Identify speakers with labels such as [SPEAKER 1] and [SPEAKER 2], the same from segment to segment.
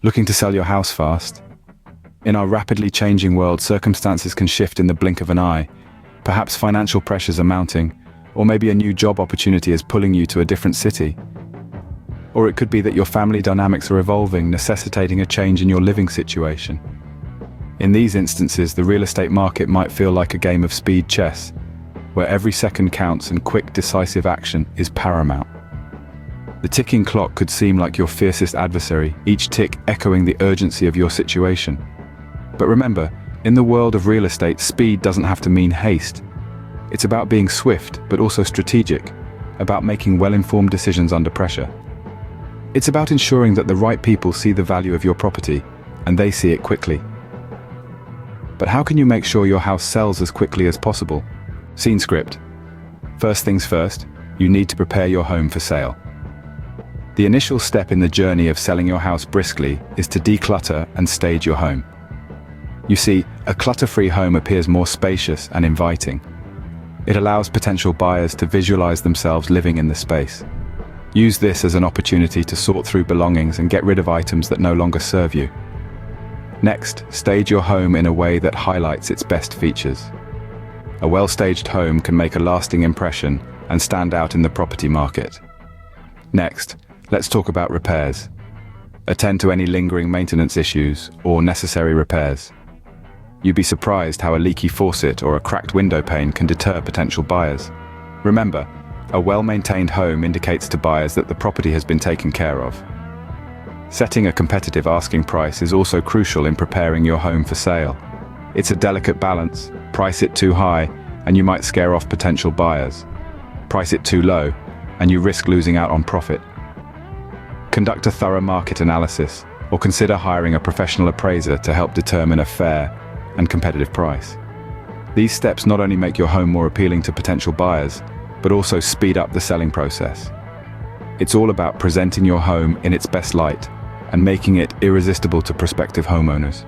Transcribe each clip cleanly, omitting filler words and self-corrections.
[SPEAKER 1] Looking to sell your house fast? In our rapidly changing world, circumstances can shift in the blink of an eye. Perhaps financial pressures are mounting, or maybe a new job opportunity is pulling you to a different city. Or it could be that your family dynamics are evolving, necessitating a change in your living situation. In these instances, the real estate market might feel like a game of speed chess, where every second counts and quick, decisive action is paramount. The ticking clock could seem like your fiercest adversary, each tick echoing the urgency of your situation. But remember, in the world of real estate, speed doesn't have to mean haste. It's about being swift, but also strategic, about making well-informed decisions under pressure. It's about ensuring that the right people see the value of your property, and they see it quickly. But how can you make sure your house sells as quickly as possible? Scene script. First things first, you need to prepare your home for sale. The initial step in the journey of selling your house briskly is to declutter and stage your home. You see, a clutter-free home appears more spacious and inviting. It allows potential buyers to visualize themselves living in the space. Use this as an opportunity to sort through belongings and get rid of items that no longer serve you. Next, stage your home in a way that highlights its best features. A well-staged home can make a lasting impression and stand out in the property market. Next, let's talk about repairs. Attend to any lingering maintenance issues or necessary repairs. You'd be surprised how a leaky faucet or a cracked window pane can deter potential buyers. Remember, a well-maintained home indicates to buyers that the property has been taken care of. Setting a competitive asking price is also crucial in preparing your home for sale. It's a delicate balance. Price it too high, and you might scare off potential buyers. Price it too low, and you risk losing out on profit. Conduct a thorough market analysis, or consider hiring a professional appraiser to help determine a fair and competitive price. These steps not only make your home more appealing to potential buyers, but also speed up the selling process. It's all about presenting your home in its best light and making it irresistible to prospective homeowners.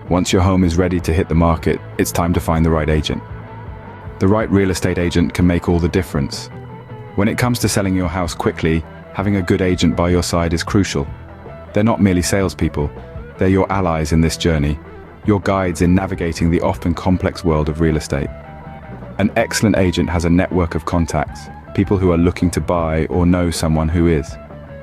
[SPEAKER 1] Once your home is ready to hit the market, it's time to find the right agent. The right real estate agent can make all the difference. When it comes to selling your house quickly, having a good agent by your side is crucial. They're not merely salespeople, they're your allies in this journey, your guides in navigating the often complex world of real estate. An excellent agent has a network of contacts, people who are looking to buy or know someone who is.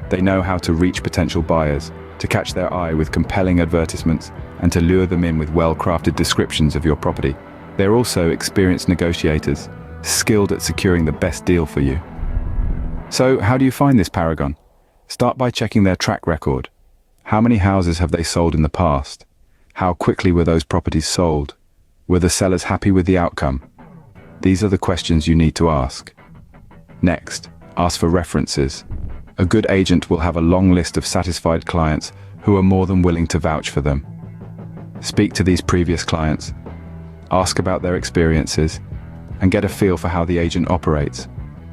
[SPEAKER 1] They know how to reach potential buyers, to catch their eye with compelling advertisements, and to lure them in with well-crafted descriptions of your property. They're also experienced negotiators, skilled at securing the best deal for you. So, how do you find this paragon? Start by checking their track record. How many houses have they sold in the past? How quickly were those properties sold? Were the sellers happy with the outcome? These are the questions you need to ask. Next, ask for references. A good agent will have a long list of satisfied clients who are more than willing to vouch for them. Speak to these previous clients, ask about their experiences, and get a feel for how the agent operates.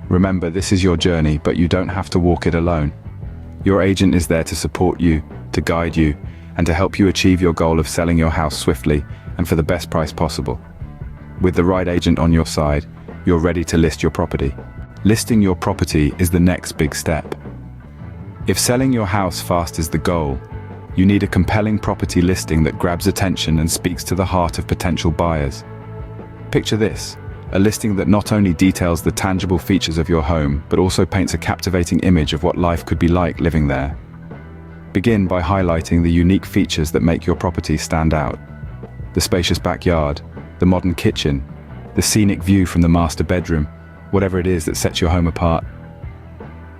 [SPEAKER 1] Remember, this is your journey, but you don't have to walk it alone. Your agent is there to support you, to guide you, and to help you achieve your goal of selling your house swiftly and for the best price possible. With the right agent on your side, you're ready to list your property. Listing your property is the next big step. If selling your house fast is the goal, you need a compelling property listing that grabs attention and speaks to the heart of potential buyers. Picture this, a listing that not only details the tangible features of your home, but also paints a captivating image of what life could be like living there. Begin by highlighting the unique features that make your property stand out. The spacious backyard, the modern kitchen, the scenic view from the master bedroom, whatever it is that sets your home apart.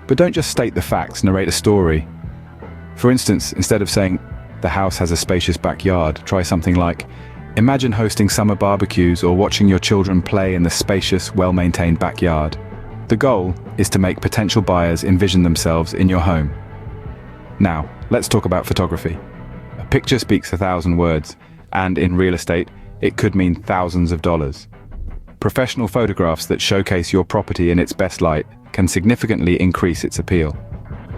[SPEAKER 1] But don't just state the facts, narrate a story. For instance, instead of saying, "The house has a spacious backyard," try something like, "Imagine hosting summer barbecues or watching your children play in the spacious, well-maintained backyard." The goal is to make potential buyers envision themselves in your home. Now, let's talk about photography. A picture speaks 1,000 words, and in real estate, it could mean thousands of dollars. Professional photographs that showcase your property in its best light can significantly increase its appeal.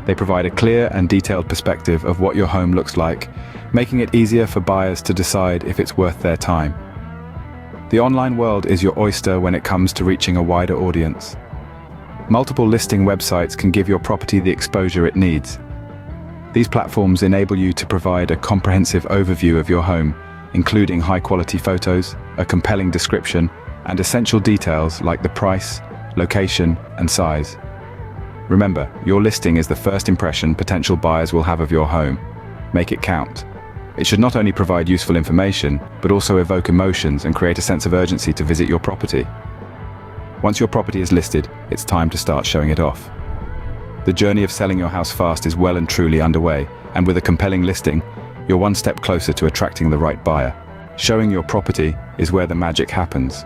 [SPEAKER 1] They provide a clear and detailed perspective of what your home looks like, making it easier for buyers to decide if it's worth their time. The online world is your oyster when it comes to reaching a wider audience. Multiple listing websites can give your property the exposure it needs. These platforms enable you to provide a comprehensive overview of your home, including high-quality photos, a compelling description, and essential details like the price, location, and size. Remember, your listing is the first impression potential buyers will have of your home. Make it count. It should not only provide useful information, but also evoke emotions and create a sense of urgency to visit your property. Once your property is listed, it's time to start showing it off. The journey of selling your house fast is well and truly underway, and with a compelling listing, you're one step closer to attracting the right buyer. Showing your property is where the magic happens.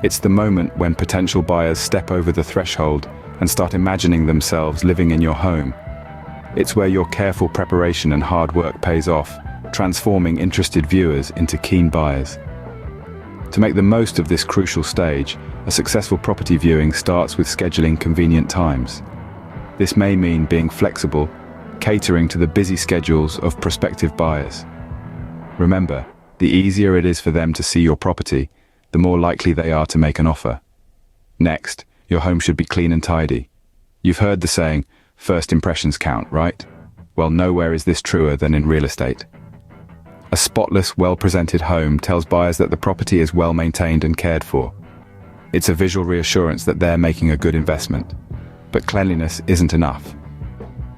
[SPEAKER 1] It's the moment when potential buyers step over the threshold and start imagining themselves living in your home. It's where your careful preparation and hard work pays off, transforming interested viewers into keen buyers. To make the most of this crucial stage, a successful property viewing starts with scheduling convenient times. This may mean being flexible, catering to the busy schedules of prospective buyers. Remember, the easier it is for them to see your property, the more likely they are to make an offer. Next, your home should be clean and tidy. You've heard the saying, first impressions count, right? Well, nowhere is this truer than in real estate. A spotless, well-presented home tells buyers that the property is well maintained and cared for. It's a visual reassurance that they're making a good investment. But cleanliness isn't enough.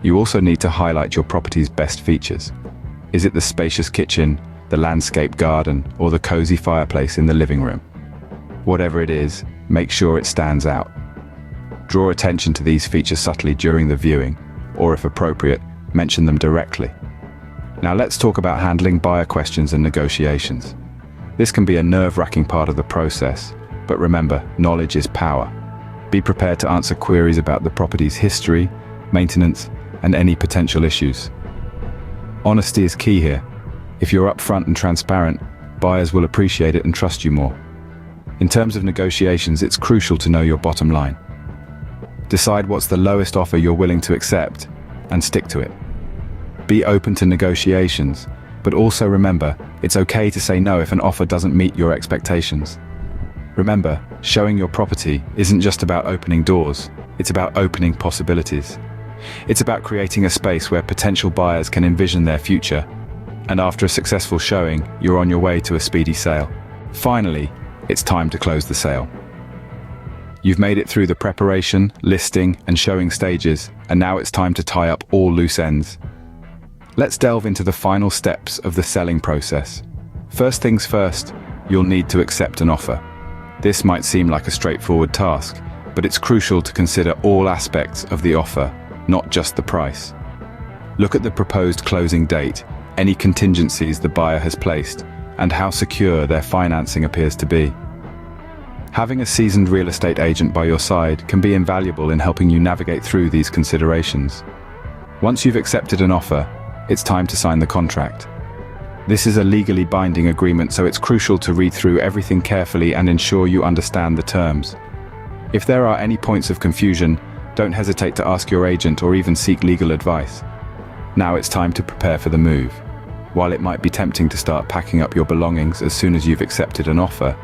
[SPEAKER 1] You also need to highlight your property's best features. Is it the spacious kitchen, the landscaped garden, or the cozy fireplace in the living room? Whatever it is, make sure it stands out. Draw attention to these features subtly during the viewing, or if appropriate, mention them directly. Now let's talk about handling buyer questions and negotiations. This can be a nerve-wracking part of the process, but remember, knowledge is power. Be prepared to answer queries about the property's history, maintenance, and any potential issues. Honesty is key here. If you're upfront and transparent, buyers will appreciate it and trust you more. In terms of negotiations, it's crucial to know your bottom line. Decide what's the lowest offer you're willing to accept, and stick to it. Be open to negotiations, but also remember, it's okay to say no if an offer doesn't meet your expectations. Remember, showing your property isn't just about opening doors, it's about opening possibilities. It's about creating a space where potential buyers can envision their future, and after a successful showing, you're on your way to a speedy sale. Finally, it's time to close the sale. You've made it through the preparation, listing, and showing stages, and now it's time to tie up all loose ends. Let's delve into the final steps of the selling process. First things first, you'll need to accept an offer. This might seem like a straightforward task, but it's crucial to consider all aspects of the offer, not just the price. Look at the proposed closing date, any contingencies the buyer has placed, and how secure their financing appears to be. Having a seasoned real estate agent by your side can be invaluable in helping you navigate through these considerations. Once you've accepted an offer, it's time to sign the contract. This is a legally binding agreement, so it's crucial to read through everything carefully and ensure you understand the terms. If there are any points of confusion, don't hesitate to ask your agent or even seek legal advice. Now it's time to prepare for the move. While it might be tempting to start packing up your belongings as soon as you've accepted an offer,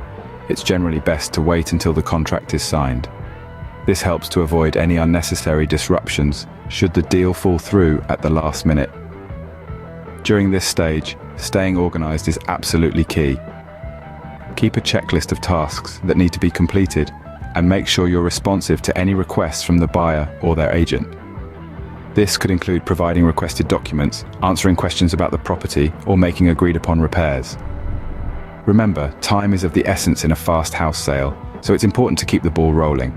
[SPEAKER 1] it's generally best to wait until the contract is signed. This helps to avoid any unnecessary disruptions should the deal fall through at the last minute. During this stage, staying organized is absolutely key. Keep a checklist of tasks that need to be completed and make sure you're responsive to any requests from the buyer or their agent. This could include providing requested documents, answering questions about the property, or making agreed-upon repairs. Remember, time is of the essence in a fast house sale, so it's important to keep the ball rolling.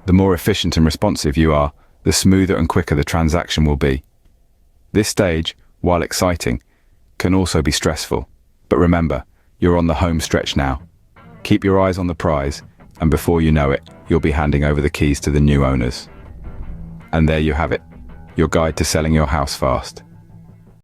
[SPEAKER 1] The more efficient and responsive you are, the smoother and quicker the transaction will be. This stage, while exciting, can also be stressful. But remember, you're on the home stretch now. Keep your eyes on the prize, and before you know it, you'll be handing over the keys to the new owners. And there you have it, your guide to selling your house fast.